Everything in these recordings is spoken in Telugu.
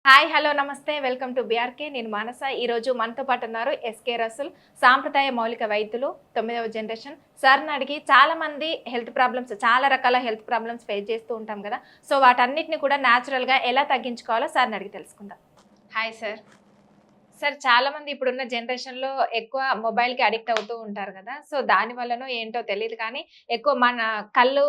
హాయ్ హలో నమస్తే వెల్కమ్ టు బీఆర్కే నేను మానస. ఈరోజు మనతో పాటు ఉన్నారు ఎస్కే రసూల్, సాంప్రదాయ మౌలిక వైద్యులు, 9వ జనరేషన్. సార్ని అడిగి చాలా మంది హెల్త్ ప్రాబ్లమ్స్, చాలా రకాల హెల్త్ ప్రాబ్లమ్స్ ఫేస్ చేస్తూ ఉంటాం కదా. సో వాటన్నిటిని కూడా న్యాచురల్గా ఎలా తగ్గించుకోవాలో సార్ని అడిగి తెలుసుకుందాం. Hi sir. సార్, చాలా మంది ఇప్పుడున్న జనరేషన్‌లో ఎక్కువ మొబైల్‌కి అడిక్ట్ అవుతూ ఉంటారు గదా. సో దాని వల్లనో ఏంటో తెలీదు కానీ ఎక్కువ మన కళ్ళు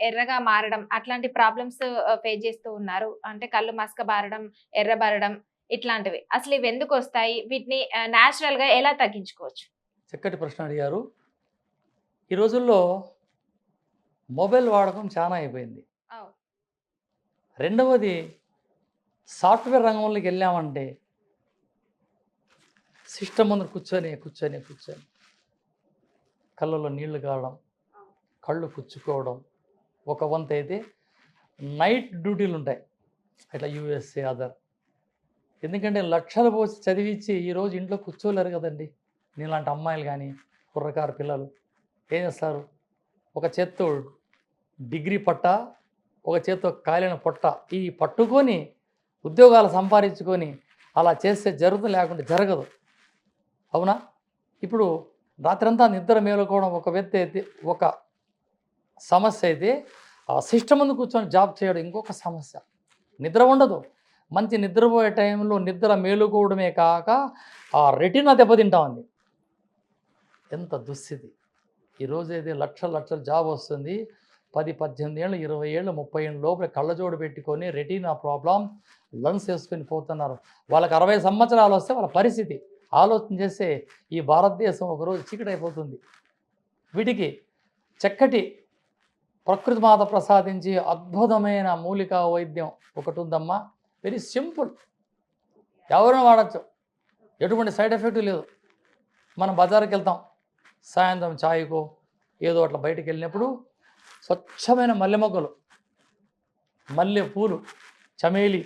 ఎర్రగా మారడం అట్లాంటి ప్రాబ్లమ్స్ ఫేస్ చేస్తూ ఉన్నారు. అంటే కళ్ళు మసకబారడం, ఎర్రబడడం ఇట్లాంటివి. అసలు ఇవి ఎందుకొస్తాయి? వీటిని నేచురల్‌గా ఎలా తగ్గించుకోవచ్చు? చక్కటి ప్రశ్న అడిగారు. ఈ రోజుల్లో మొబైల్ వాడకం చాలా అయిపోయింది. అవును. రెండవది సాఫ్ట్‌వేర్ రంగంలోకి వెళ్ళామంటే సిస్టమ్ ముందు కూర్చొని కళ్ళలో నీళ్లు కారడం, కళ్ళు పుచ్చుకోవడం. ఒక వంతైతే నైట్ డ్యూటీలు ఉంటాయి. ఇట్లా యూఎస్ఏ అదర్. ఎందుకంటే లక్షలు పోసి చదివించి ఈరోజు ఇంట్లో కూర్చోలేరు కదండి. నీలాంటి అమ్మాయిలు కానీ కుర్రకారు పిల్లలు ఏం చేస్తారు? ఒక చేత్తో డిగ్రీ పట్టా, ఒక చేత్తో కాలిన పొట్ట ఈ పట్టుకొని ఉద్యోగాలు సంపాదించుకొని అలా చేస్తే జరుగుతుంది, లేకుంటే జరగదు. అవునా? ఇప్పుడు రాత్రంతా నిద్ర మేలుకోవడం ఒక వ్యక్తి అయితే ఒక సమస్య అయితే, ఆ సిస్టమ్ ముందు కూర్చొని జాబ్ చేయడం ఇంకొక సమస్య. నిద్ర ఉండదు. మంచి నిద్రపోయే టైంలో నిద్ర మేలుకోవడమే కాక ఆ రెటీనా దెబ్బతింటా ఉంది. ఎంత దుస్థితి! ఈరోజు అయితే లక్షల జాబ్ వస్తుంది. 10, 18 ఏళ్ళు, 20 ఏళ్ళు, 30 ఏళ్ళ లోపల కళ్ళజోడు పెట్టుకొని రెటీనా ప్రాబ్లం లెన్స్ వేసుకొని పోతున్నారు. వాళ్ళకి 60 సంవత్సరాలు వస్తే వాళ్ళ పరిస్థితి ఆలోచన చేస్తే ఈ భారతదేశం ఒకరోజు చీకటైపోతుంది. వీటికి చక్కటి ప్రకృతి మాత ప్రసాదించి అద్భుతమైన మూలికా వైద్యం ఒకటి ఉందమ్మా. వెరీ సింపుల్, ఎవరైనా వాడచ్చు, ఎటువంటి సైడ్ ఎఫెక్ట్ లేదు. మనం బజార్కి వెళ్తాం, సాయంత్రం ఛాయ్కో ఏదో అట్లా బయటకు వెళ్ళినప్పుడు స్వచ్ఛమైన మల్లె మొగ్గలు, మల్లె పూలు, చమేలి,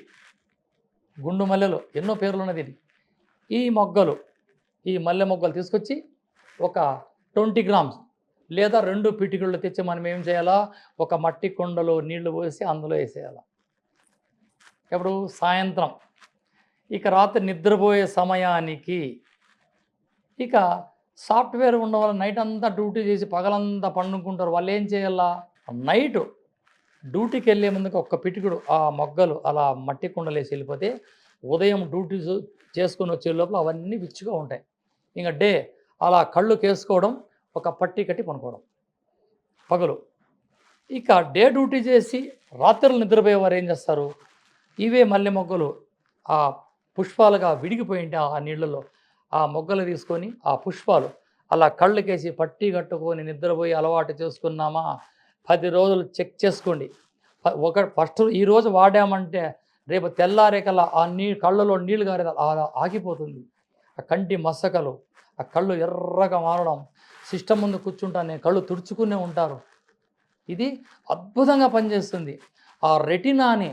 గుండు మల్లెలు, ఎన్నో పేర్లు ఉన్నది. ఈ మల్లె మొగ్గలు తీసుకొచ్చి ఒక 20 గ్రామ్స్ లేదా 2 పిటికళ్ళు తెచ్చి మనం ఏం చేయాలా? ఒక మట్టి కుండలో నీళ్లు పోసి అందులో వేసేయాలి. ఎప్పుడు? సాయంత్రం. ఇక రాత్రి నిద్రపోయే సమయానికి. ఇక సాఫ్ట్వేర్ ఉన్న వాళ్ళు నైట్ అంతా డ్యూటీ చేసి పగలంతా పండుకుంటారు. వాళ్ళు ఏం చేయాలా? నైటు డ్యూటీకి వెళ్ళే ముందుకు ఒక్క పిటికుడు ఆ మొగ్గలు అలా మట్టి కుండలు వేసి వెళ్ళిపోతే ఉదయం డ్యూటీ చేసుకొని వచ్చే లోపల అవన్నీ విచ్చుగా ఉంటాయి. ఇంకా డే అలా కళ్ళు కేసుకోవడం, ఒక పట్టి కట్టి పనుకోవడం పగలు. ఇక డే డ్యూటీ చేసి రాత్రులు నిద్రపోయేవారు ఏం చేస్తారు? ఇవే మల్లె మొగ్గలు ఆ పుష్పాలుగా విడిగిపోయి ఉంటే ఆ నీళ్ళలో ఆ మొగ్గలు తీసుకొని ఆ పుష్పాలు అలా కళ్ళకేసి పట్టి కట్టుకొని నిద్రపోయి అలవాటు చేసుకున్నామా 10 రోజులు చెక్ చేసుకోండి. ఫస్ట్ ఈరోజు వాడామంటే రేపు తెల్లారేకల్లా ఆ కళ్ళలో నీళ్ళు గారే ఆగిపోతుంది. ఆ కంటి మసకలు, ఆ కళ్ళు ఎర్రగా మారడం, సిస్టమ్ ముందు కూర్చుంటానే కళ్ళు తుడుచుకునే ఉంటారు. ఇది అద్భుతంగా పనిచేస్తుంది. ఆ రెటినాని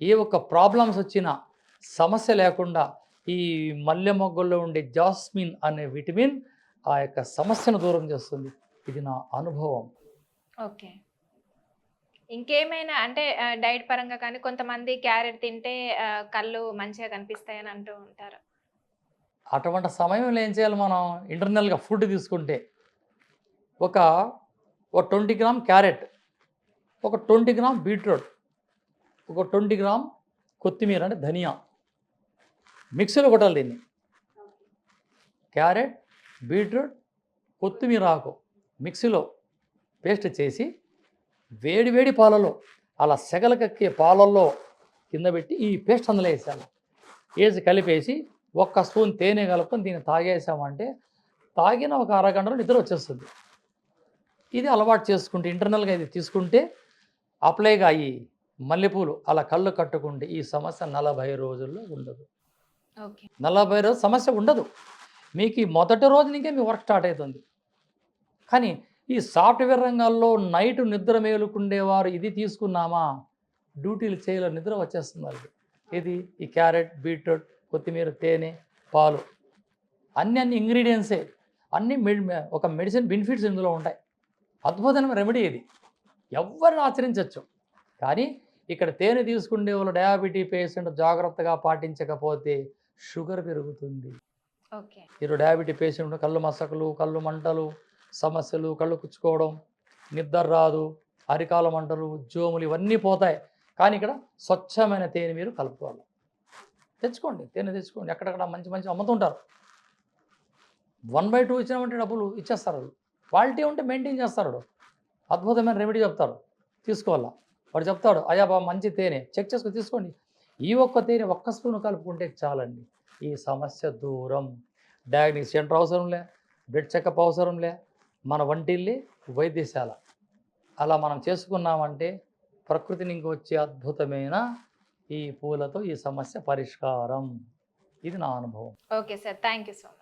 ఏ ఒక్క ప్రాబ్లమ్స్ వచ్చినా సమస్య లేకుండా ఈ మల్లె మొగ్గల్లో ఉండే జాస్మిన్ అనే విటమిన్ ఆ యొక్క సమస్యను దూరం చేస్తుంది. ఇది నా అనుభవం. ఓకే. ఇంకేమైనా అంటే డైట్ పరంగా కానీ కొంతమంది క్యారెట్ తింటే కళ్ళు మంచిగా కనిపిస్తాయని అంటూ ఉంటారు. అటువంటి సమయంలో ఏం చేయాలి? మనం ఇంటర్నల్గా ఫుడ్ తీసుకుంటే ఒక 20 గ్రామ్ క్యారెట్, ఒక 20 గ్రామ్ బీట్రూట్, ఒక 20 గ్రామ్ కొత్తిమీర అంటే ధనియా మిక్సీలో కొట్టాలి. దీన్ని క్యారెట్, బీట్రూట్, కొత్తిమీర ఆకు మిక్సీలో పేస్ట్ చేసి వేడి పాలలో అలా సెగలకెక్కే పాలల్లో కింద పెట్టి ఈ పేస్ట్ అందులో వేసాము. వేసి కలిపేసి ఒక్క స్పూన్ తేనె కలుపుకొని దీన్ని తాగేసామంటే తాగిన ఒక అరగంటలో నిద్ర వచ్చేస్తుంది. ఇది అలవాటు చేసుకుంటే ఇంటర్నల్గా ఇది తీసుకుంటే అప్లైగా ఈ మల్లెపూలు అలా కళ్ళు కట్టుకుంటే ఈ సమస్య 40 రోజుల్లో ఉండదు. 40 రోజులు సమస్య ఉండదు. మీకు ఈ మొదటి రోజు నుంచే మీ వర్క్ స్టార్ట్ అవుతుంది. కానీ ఈ సాఫ్ట్వేర్ రంగాల్లో నైట్ నిద్ర మేలుకుండేవారు ఇది తీసుకున్నామా డ్యూటీలు చేయలేరు, నిద్ర వచ్చేస్తుంది వాళ్ళకి. ఇది ఈ క్యారెట్, బీట్రూట్, కొత్తిమీర, తేనె, పాలు అన్ని ఇంగ్రీడియంట్సే, అన్ని ఒక మెడిసిన్ బెనిఫిట్స్ ఇందులో ఉంటాయి. అద్భుతమైన రెమెడీ ఇది, ఎవరిని ఆచరించవచ్చు. కానీ ఇక్కడ తేనె తీసుకునే వాళ్ళు డయాబెటీ పేషెంట్ జాగ్రత్తగా పాటించకపోతే షుగర్ పెరుగుతుంది. ఓకే. మీరు డయాబెటీ పేషెంట్ కళ్ళు మసకలు, కళ్ళు మంటలు సమస్యలు, కళ్ళు కుచ్చుకోవడం, నిద్ర రాదు, అరికాల మంటలు, ఉద్యోములు ఇవన్నీ పోతాయి. కానీ ఇక్కడ స్వచ్ఛమైన తేనె మీరు కలుపుకోవాలి. తెచ్చుకోండి, తేనె తెచ్చుకోండి. ఎక్కడెక్కడ మంచి మంచి అమ్ముతుంటారు. 1/2 ఇచ్చినామంటే డబ్బులు ఇచ్చేస్తారు. వాళ్ళు క్వాలిటీ ఉంటే మెయింటైన్ చేస్తారు. అద్భుతమైన రెమెడీ చెప్తారు, తీసుకోవాలా. వాడు చెప్తాడు, అయ్యా బాబా మంచి తేనె చెక్ చేసుకొని తీసుకోండి. ఈ ఒక్క తేనె ఒక్క స్పూన్ కలుపుకుంటే చాలండి, ఈ సమస్య దూరం. డయాగ్నోస్ సెంటర్ అవసరంలే, బ్లడ్ చెకప్ అవసరంలే, మన వంటిల్లి వైద్యశాల. అలా మనం చేసుకున్నామంటే ప్రకృతి నుంచి వచ్చే అద్భుతమైన ఈ పూలతో ఈ సమస్య పరిష్కారం. ఇది నా అనుభవం. Okay sir, thank you so much.